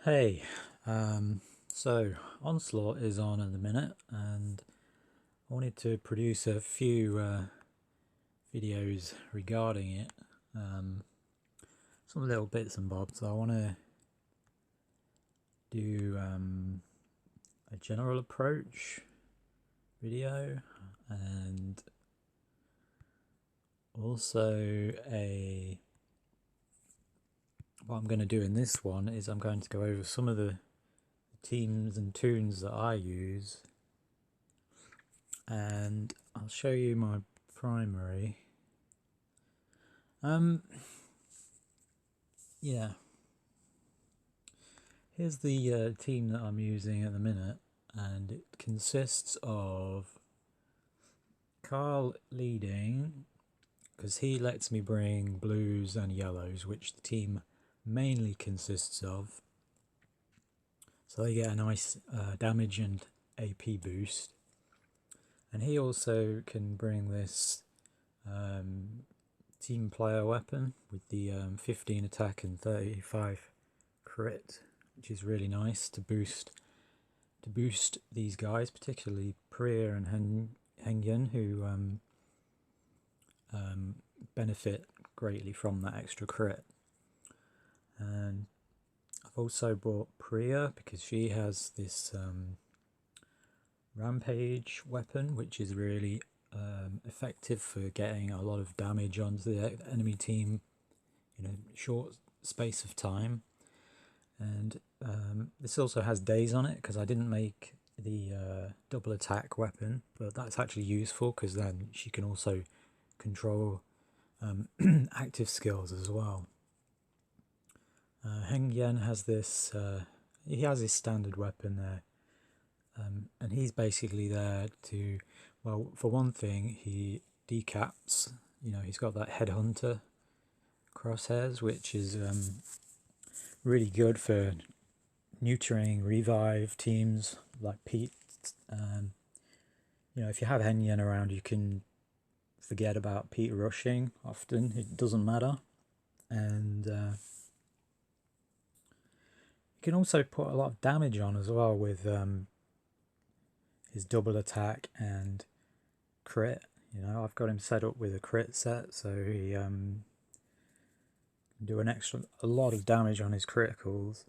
Hey, so Onslaught is on at the minute, and I wanted to produce a few videos regarding it. Some little bits and bobs. I want to do a general approach video, and also what I'm going to do in this one is I'm going to go over some of the teams and tunes that I use, and I'll show you my primary. Yeah, here's the team that I'm using at the minute, and it consists of Carl leading, because he lets me bring blues and yellows, which the team mainly consists of, so they get a nice damage and AP boost. And he also can bring this team player weapon with the 15 attack and 35 crit, which is really nice to boost these guys, particularly Priya and Hengyan, who benefit greatly from that extra crit. And I've also brought Priya because she has this rampage weapon, which is really effective for getting a lot of damage onto the enemy team in a short space of time. And this also has days on it, because I didn't make the double attack weapon, but that's actually useful because then she can also control active skills as well. Heng Yan has this, he has his standard weapon there, and he's basically there to, well, for one thing, he decaps, he's got that headhunter crosshairs, which is really good for neutering revive teams like Pete. If you have Heng Yan around, you can forget about Pete rushing often, it doesn't matter. And you can also put a lot of damage on as well with his double attack and crit. I've got him set up with a crit set, so he can do a lot of damage on his criticals.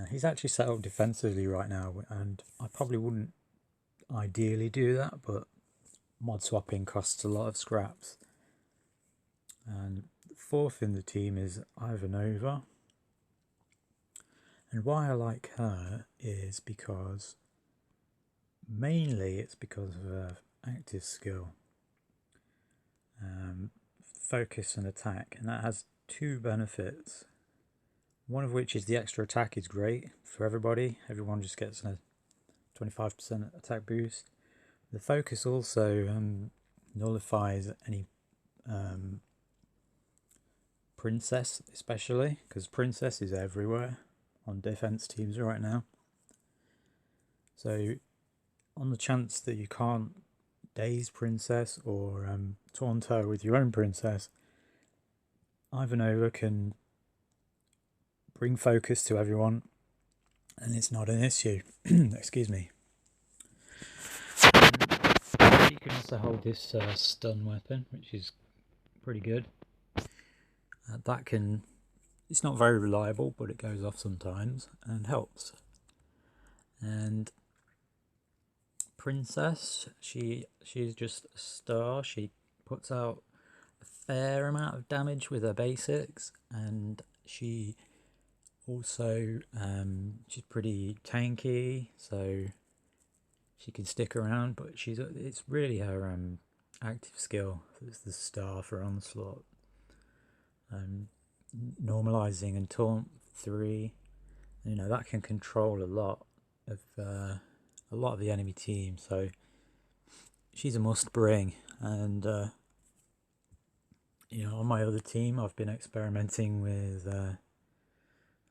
He's actually set up defensively right now, and I probably wouldn't ideally do that, but mod swapping costs a lot of scraps. And fourth in the team is Ivanova, and why I like her is because mainly it's because of her active skill, focus and attack, and that has two benefits. One of which is the extra attack is great for everybody. Everyone just gets a 25% attack boost. The focus also nullifies any princess, especially because princess is everywhere on defense teams right now. So on the chance that you can't daze princess or taunt her with your own princess, Ivanova can bring focus to everyone, and it's not an issue. Excuse me. You can also hold this stun weapon, which is pretty good. It's not very reliable, but it goes off sometimes and helps. And Princess, she's just a star. She puts out a fair amount of damage with her basics, and she also she's pretty tanky, so she can stick around. But it's really her active skill that's the star for Onslaught. Normalizing and taunt 3, that can control a lot of the enemy team, so she's a must bring. And on my other team I've been experimenting with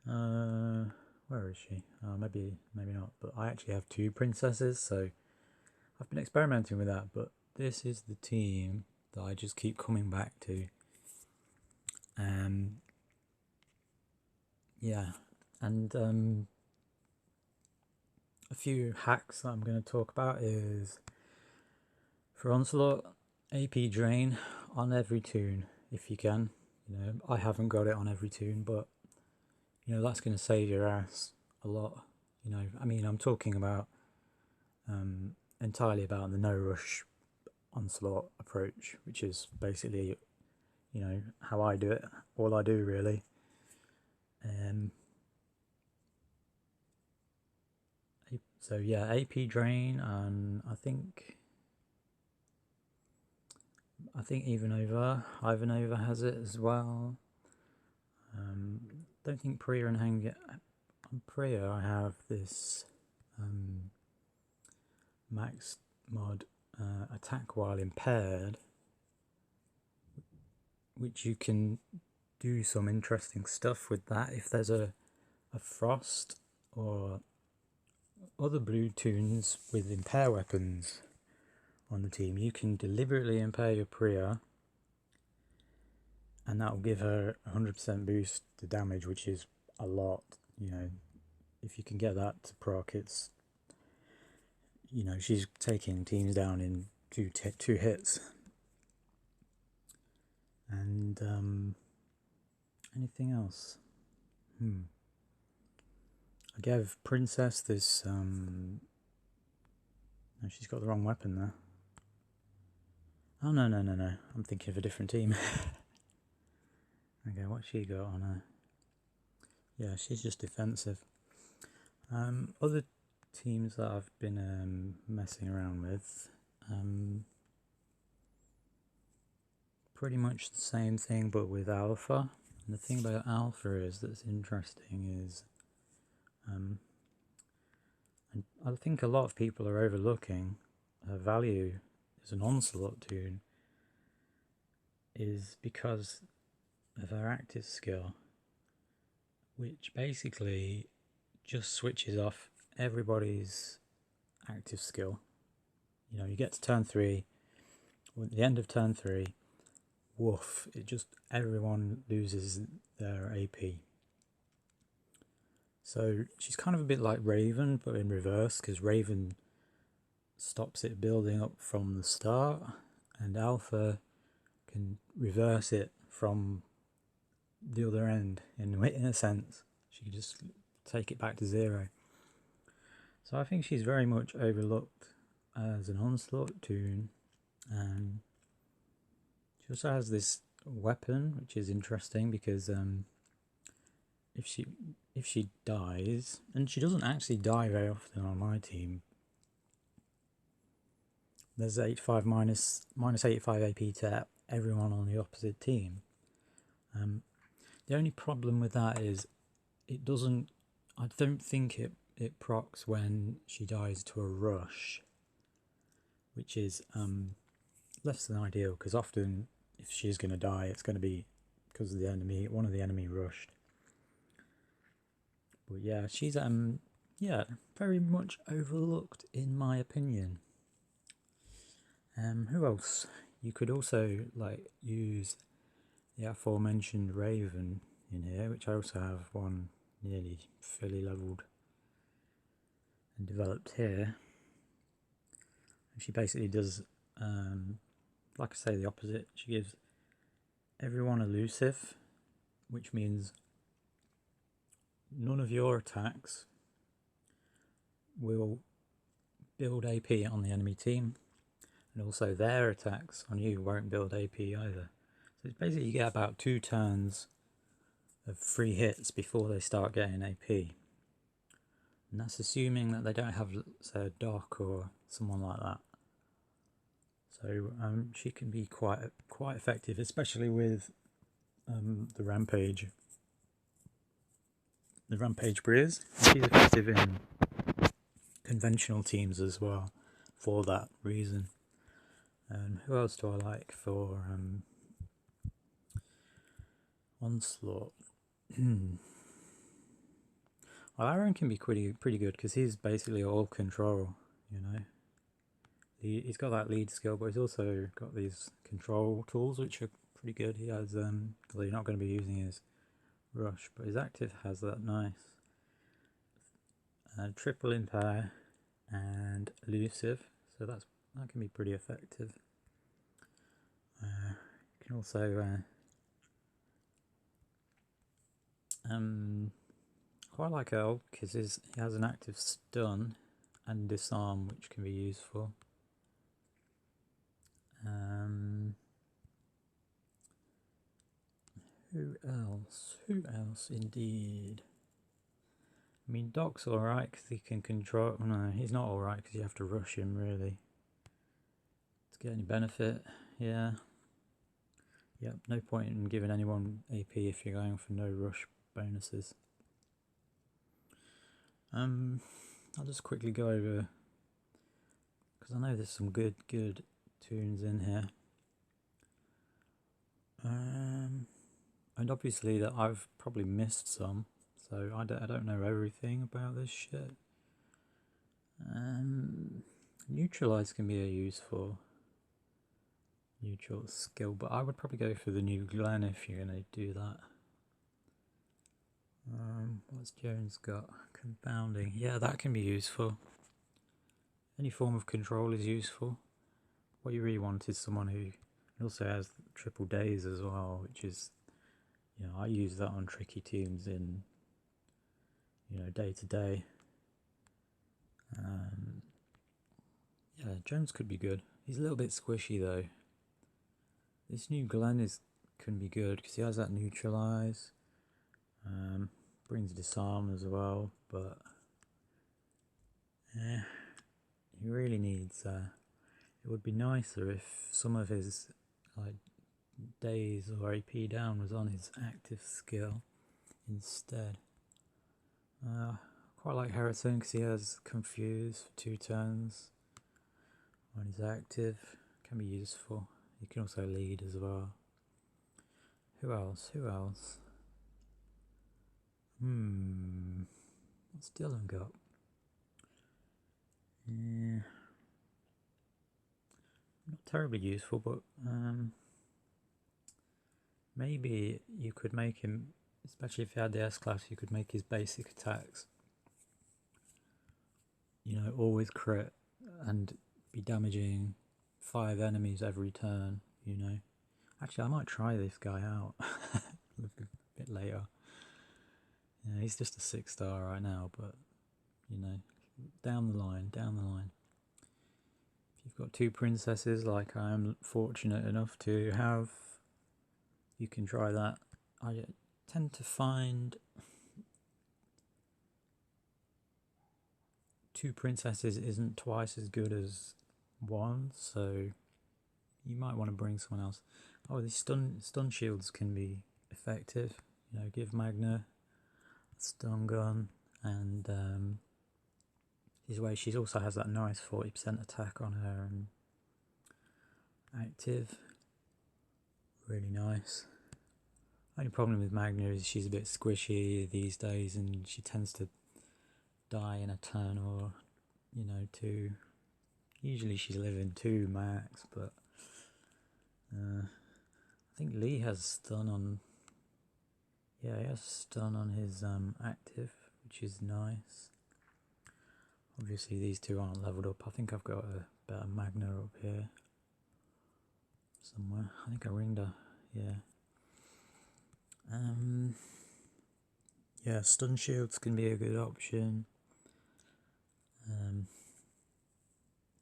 where is she? Maybe not, but I actually have 2 princesses, so I've been experimenting with that. But this is the team that I just keep coming back to. Yeah, And a few hacks that I'm going to talk about is, for Onslaught, AP drain on every toon if you can. You know, I haven't got it on every toon, but you know that's going to save your ass a lot. You know, I mean, I'm talking about entirely about the no rush Onslaught approach, which is basically, you know, how I do it. All I do really. So yeah, AP drain, and I think Ivanova has it as well. Don't think Priya and Hang get. On Priya I have this max mod attack while impaired, which you can do some interesting stuff with that. If there's a frost or other blue toons with impair weapons on the team, you can deliberately impair your Priya, and that will give her 100% boost to damage, which is a lot. You know, if you can get that to proc, it's, you know, she's taking teams down in two hits. And anything else? I gave Princess this. No, she's got the wrong weapon there. Oh no! I'm thinking of a different team. Okay, what's she got on her? Yeah, she's just defensive. Other teams that I've been messing around with, pretty much the same thing but with Alpha. And the thing about Alpha is that's interesting is, and I think a lot of people are overlooking her value as an Onslaught toon is because of her active skill, which basically just switches off everybody's active skill. You know, you get to turn 3, or at the end of turn 3, woof, it just, everyone loses their AP. So she's kind of a bit like Raven, but in reverse, because Raven stops it building up from the start, and Alpha can reverse it from the other end, in a sense. She can just take it back to 0. So I think she's very much overlooked as an Onslaught toon, and she also has this weapon, which is interesting because if she dies, and she doesn't actually die very often on my team, there's 85 minus 85 AP to everyone on the opposite team. The only problem with that is it doesn't. I don't think it procs when she dies to a rush, which is less than ideal, because often if she's going to die, it's going to be because of the enemy. One of the enemy rushed. But yeah, she's very much overlooked in my opinion. Who else? You could also use the aforementioned Raven in here, which I also have one nearly fully leveled and developed here. And she basically does, like I say, the opposite. She gives everyone elusive, which means none of your attacks will build AP on the enemy team, and also their attacks on you won't build AP either. So it's basically you get about 2 turns of free hits before they start getting AP, and that's assuming that they don't have, say, a Doc or someone like that. So she can be quite effective, especially with the Rampage Breeze. She's effective in conventional teams as well for that reason. And who else do I like for Onslaught? Well, Aaron can be pretty good because he's basically all control, you know. He's got that lead skill, but he's also got these control tools which are pretty good. He has, although you're not going to be using his rush, but his active has that nice triple impair and elusive, so that can be pretty effective. You can also quite like Earl because he has an active stun and disarm, which can be useful. Who else? Who else indeed? I mean, Doc's alright because he can control... No, he's not alright because you have to rush him, really. To get any benefit, yeah. Yep, no point in giving anyone AP if you're going for no rush bonuses. I'll just quickly go over... because I know there's some good Toons in here. And obviously that I've probably missed some, so I don't know everything about this shit. Neutralize can be a useful neutral skill, but I would probably go for the new Glen if you're going to do that. What's Jones got? Confounding. Yeah, that can be useful. Any form of control is useful. What you really want is someone who also has triple days as well, which is, you know, I use that on tricky teams in, you know, day to day. Yeah, Jones could be good. He's a little bit squishy though. This new Glen can be good because he has that neutralize. Brings disarm as well, but yeah, he really needs. It would be nicer if some of his like days or AP down was on his active skill instead. Quite like Harrison because he has confuse for 2 turns when he's active. Can be useful. You can also lead as well. Who else? What's Dylan got? Yeah, not terribly useful, but maybe you could make him, especially if you had the S-Class, you could make his basic attacks, you know, always crit and be damaging 5 enemies every turn, you know. Actually, I might try this guy out a bit later. Yeah, he's just a 6-star right now, but, you know, down the line. If you've got 2 princesses like I am fortunate enough to have, you can try that. I tend to find 2 princesses isn't twice as good as 1, so you might want to bring someone else. Oh, these stun shields can be effective. You know, give Magna a stun gun, and this way she also has that nice 40% attack on her and active. Really nice. Only problem with Magna is she's a bit squishy these days, and she tends to die in a turn or, you know, 2. Usually she's living 2 max, but I think Lee has stun on. Yeah, he has stun on his active, which is nice. Obviously these 2 aren't leveled up. I think I've got a better Magna up here somewhere. I think I ringed her. Yeah. Yeah, stun shields can be a good option.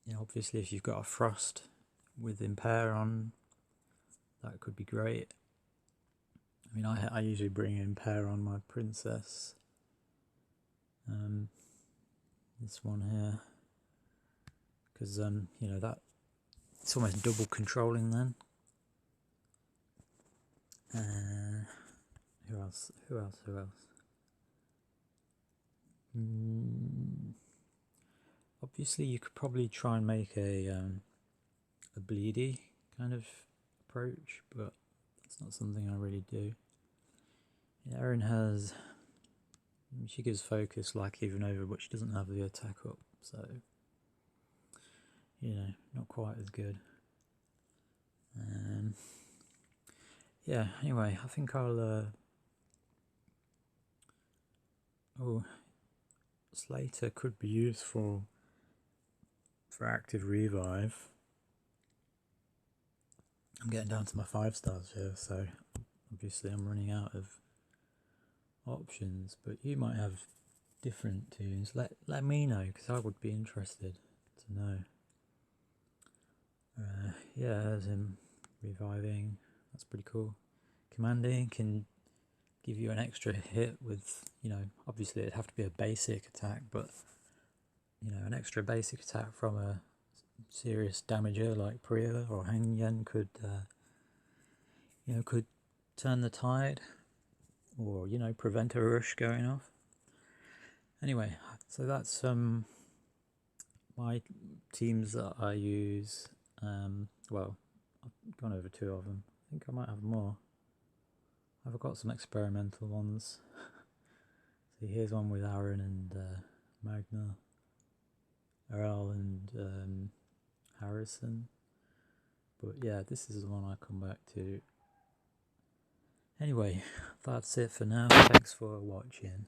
Yeah, obviously if you've got a frost with impair on, that could be great. I mean, I usually bring impair on my princess. This one here, because you know, that it's almost double controlling then. Who else? Obviously you could probably try and make a bleedy kind of approach, but it's not something I really do. Yeah, Erin has, she gives focus like even over, but she doesn't have the attack up, so, you know, not quite as good. Yeah, anyway, I think I'll oh, Slater could be useful for active revive. I'm getting down to my 5 stars here, so obviously I'm running out of options, but you might have different tunes. Let me know, because I would be interested to know. Yeah, there's him reviving. That's pretty cool. Commanding can give you an extra hit with, obviously it'd have to be a basic attack, but an extra basic attack from a serious damager like Priya or Hang Yen could could turn the tide, or prevent a rush going off. Anyway, so that's my teams that I use. Well, I've gone over 2 of them. I think I might have more. I've got some experimental ones. So here's one with Aaron and Magna, Earl and Harrison. But yeah, this is the one I come back to. Anyway, that's it for now. Thanks for watching.